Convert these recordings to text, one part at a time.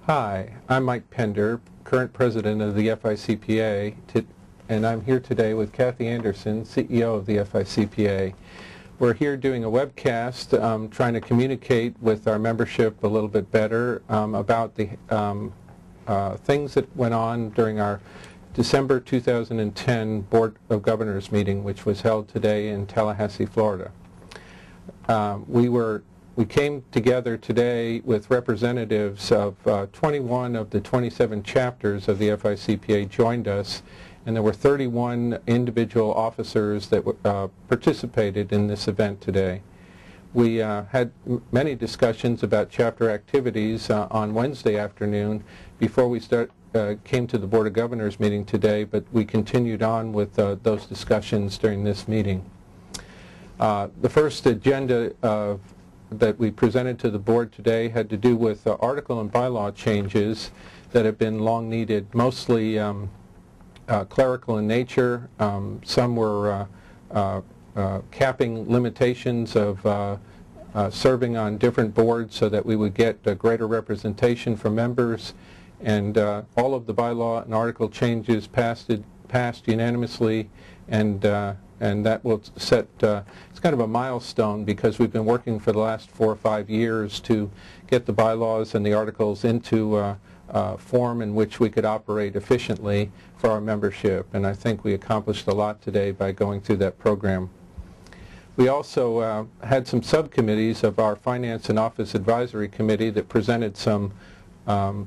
Hi, I'm Mike Pender, current president of the FICPA, and I'm here today with Kathy Anderson, CEO of the FICPA. We're here doing a webcast trying to communicate with our membership a little bit better about the things that went on during our December 2010 Board of Governors meeting, which was held today in Tallahassee, Florida. We came together today with representatives of 21 of the 27 chapters of the FICPA joined us, and there were 31 individual officers that participated in this event today. We had many discussions about chapter activities on Wednesday afternoon before we came to the Board of Governors meeting today, but we continued on with those discussions during this meeting. The first agenda that we presented to the board today had to do with article and bylaw changes that have been long needed, mostly clerical in nature. Some were capping limitations of serving on different boards so that we would get greater representation from members, and all of the bylaw and article changes passed unanimously, and that will set, it's kind of a milestone because we've been working for the last 4 or 5 years to get the bylaws and the articles into a form in which we could operate efficiently for our membership, and I think we accomplished a lot today by going through that program. We also had some subcommittees of our Finance and Office Advisory Committee that presented some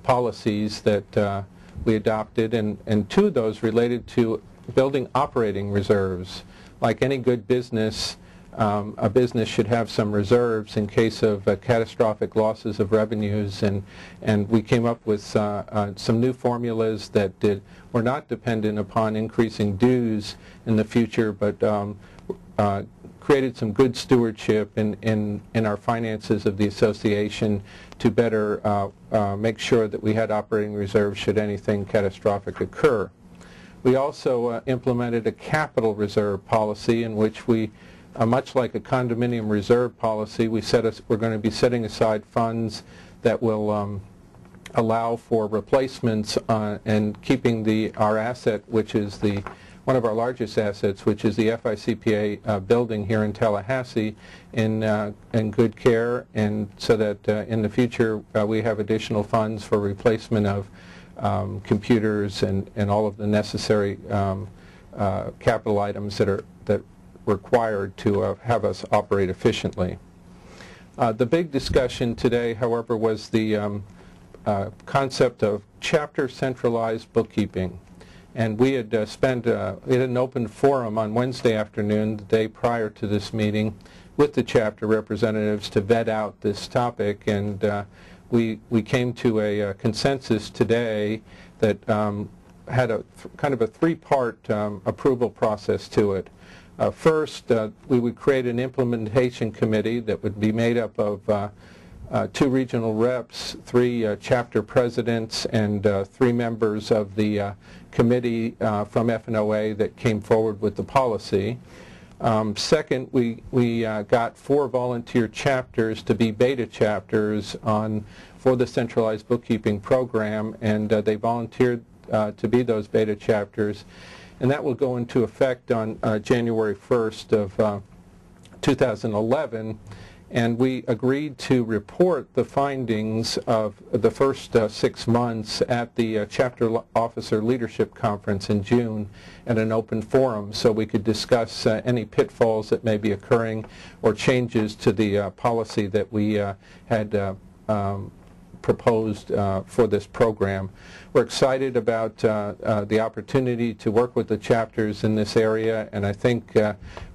policies that we adopted, and 2 of those related to building operating reserves. Like any good business, a business should have some reserves in case of catastrophic losses of revenues, and we came up with some new formulas that were not dependent upon increasing dues in the future, but created some good stewardship in our finances of the association to better make sure that we had operating reserves should anything catastrophic occur. We also implemented a capital reserve policy in which we, much like a condominium reserve policy, we're going to be setting aside funds that will allow for replacements and keeping our asset, which is one of our largest assets, which is the FICPA building here in Tallahassee, in good care, and so that in the future we have additional funds for replacement of computers and all of the necessary capital items that required to have us operate efficiently. The big discussion today, however, was the concept of chapter centralized bookkeeping. And we had we had an open forum on Wednesday afternoon, the day prior to this meeting, with the chapter representatives to vet out this topic, and we came to a consensus today that had kind of a 3-part approval process to it. First, we would create an implementation committee that would be made up of 2 regional reps, 3 chapter presidents, and 3 members of the committee from FNOA that came forward with the policy. Second, we got 4 volunteer chapters to be beta chapters for the centralized bookkeeping program, and they volunteered to be those beta chapters, and that will go into effect on January 1st of 2011. And we agreed to report the findings of the first 6 months at the Chapter Officer Leadership Conference in June at an open forum, so we could discuss any pitfalls that may be occurring or changes to the policy that we had proposed for this program. We're excited about the opportunity to work with the chapters in this area, and I think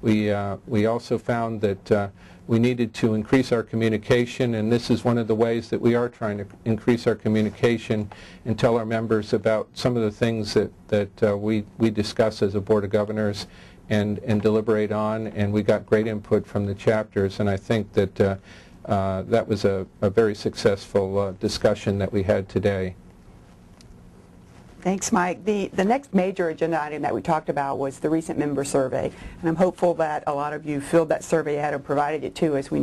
we also found that we needed to increase our communication, and this is one of the ways that we are trying to increase our communication and tell our members about some of the things that we discuss as a Board of Governors and deliberate on, and we got great input from the chapters, and I think that that was a very successful discussion that we had today. Thanks, Mike. The next major agenda item that we talked about was the recent member survey, and I'm hopeful that a lot of you filled that survey out and provided it to us. We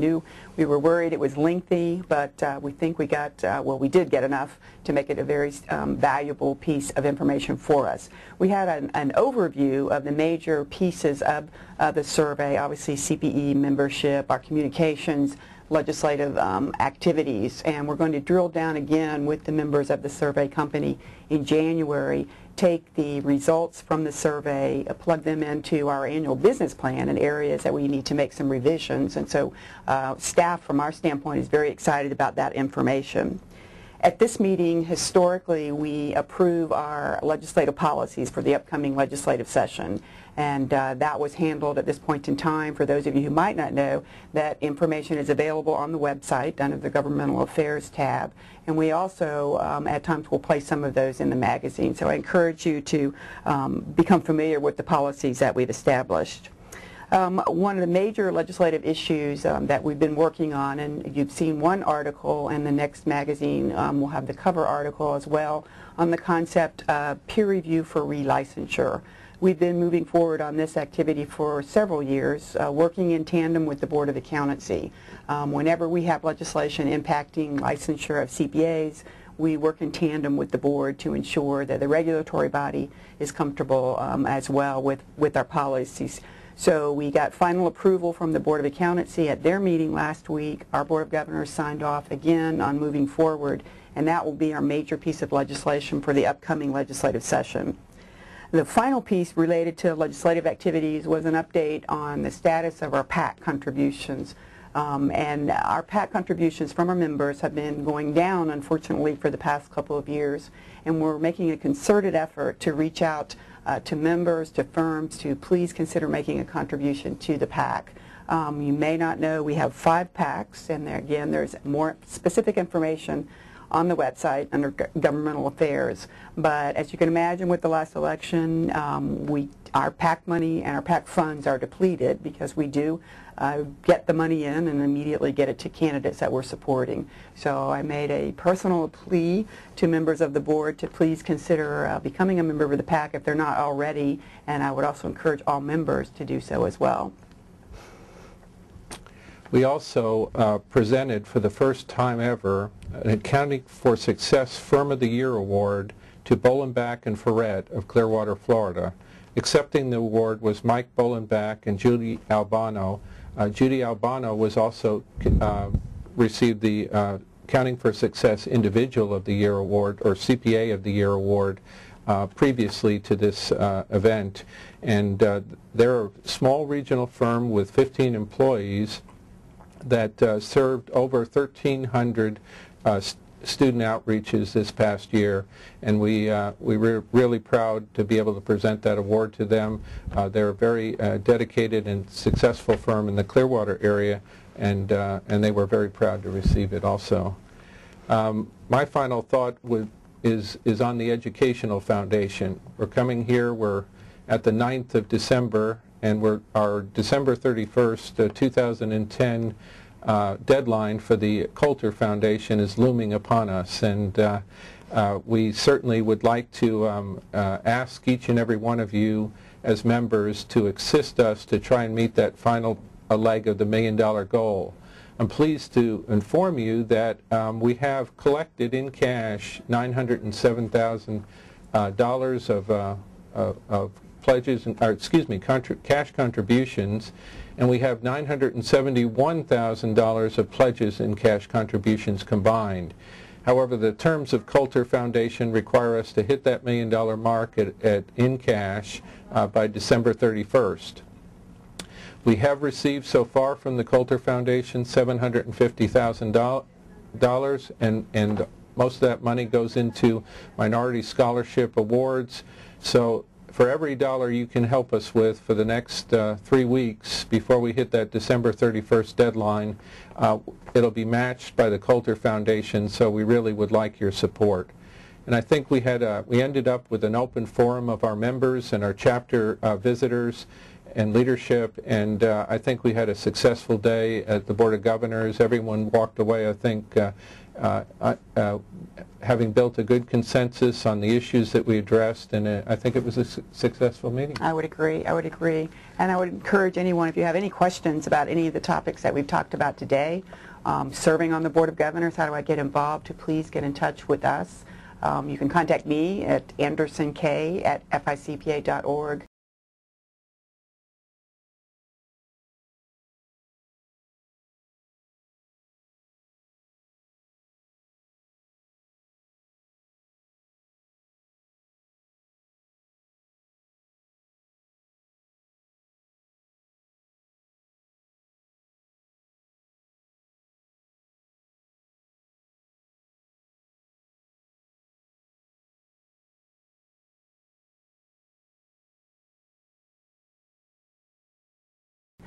were worried it was lengthy, but we think we got, well, we did get enough to make it a very valuable piece of information for us. We had an overview of the major pieces of the survey, obviously CPE membership, our communications, legislative activities, and we're going to drill down again with the members of the survey company in January, take the results from the survey, plug them into our annual business plan in areas that we need to make some revisions, and so staff from our standpoint is very excited about that information. At this meeting, historically, we approve our legislative policies for the upcoming legislative session, and that was handled at this point in time. For those of you who might not know, that information is available on the website under the Governmental Affairs tab, and we also, at times, will place some of those in the magazine. So I encourage you to become familiar with the policies that we've established. One of the major legislative issues that we've been working on, and you've seen one article, and the next magazine will have the cover article as well, on the concept of peer review for relicensure. We've been moving forward on this activity for several years, working in tandem with the Board of Accountancy. Whenever we have legislation impacting licensure of CPAs, we work in tandem with the board to ensure that the regulatory body is comfortable as well with our policies. So we got final approval from the Board of Accountancy at their meeting last week. Our Board of Governors signed off again on moving forward, and that will be our major piece of legislation for the upcoming legislative session. The final piece related to legislative activities was an update on the status of our PAC contributions. And our PAC contributions from our members have been going down, unfortunately, for the past couple of years, and we're making a concerted effort to reach out to members, to firms, to please consider making a contribution to the PAC. You may not know we have 5 PACs, and there, again, there's more specific information on the website under Governmental Affairs. But as you can imagine, with the last election, our PAC money and our PAC funds are depleted because we do get the money in and immediately get it to candidates that we're supporting. So I made a personal plea to members of the board to please consider becoming a member of the PAC if they're not already, and I would also encourage all members to do so as well. We also presented for the first time ever an Accounting for Success Firm of the Year Award to Bolenbach and Ferret of Clearwater, Florida. Accepting the award was Mike Bolenbach and Judy Albano. Judy Albano was also received the Accounting for Success Individual of the Year Award, or CPA of the Year Award, previously to this event. And they're a small regional firm with 15 employees that served over 1,300 student outreaches this past year, and we were really proud to be able to present that award to them. They're a very dedicated and successful firm in the Clearwater area, and they were very proud to receive it also. My final thought is on the Educational Foundation. We're coming here, we're at the 9th of December, and our December 31st, 2010 deadline for the Coulter Foundation is looming upon us, and we certainly would like to ask each and every one of you as members to assist us to try and meet that final leg of the $1 million goal. I'm pleased to inform you that we have collected in cash $907,000 of pledges, cash contributions, and we have $971,000 of pledges and cash contributions combined. However, the terms of Coulter Foundation require us to hit that $1 million mark in cash by December 31st. We have received so far from the Coulter Foundation $750,000, and most of that money goes into minority scholarship awards. So for every dollar you can help us with for the next 3 weeks before we hit that December 31st deadline, it'll be matched by the Coulter Foundation, so we really would like your support. And I think we ended up with an open forum of our members and our chapter visitors and leadership, and I think we had a successful day at the Board of Governors. Everyone walked away, I think, having built a good consensus on the issues that we addressed, and I think it was a successful meeting. I would agree. I would agree. And I would encourage anyone, if you have any questions about any of the topics that we've talked about today, serving on the Board of Governors, how do I get involved, to please get in touch with us. You can contact me at andersonk@ficpa.org.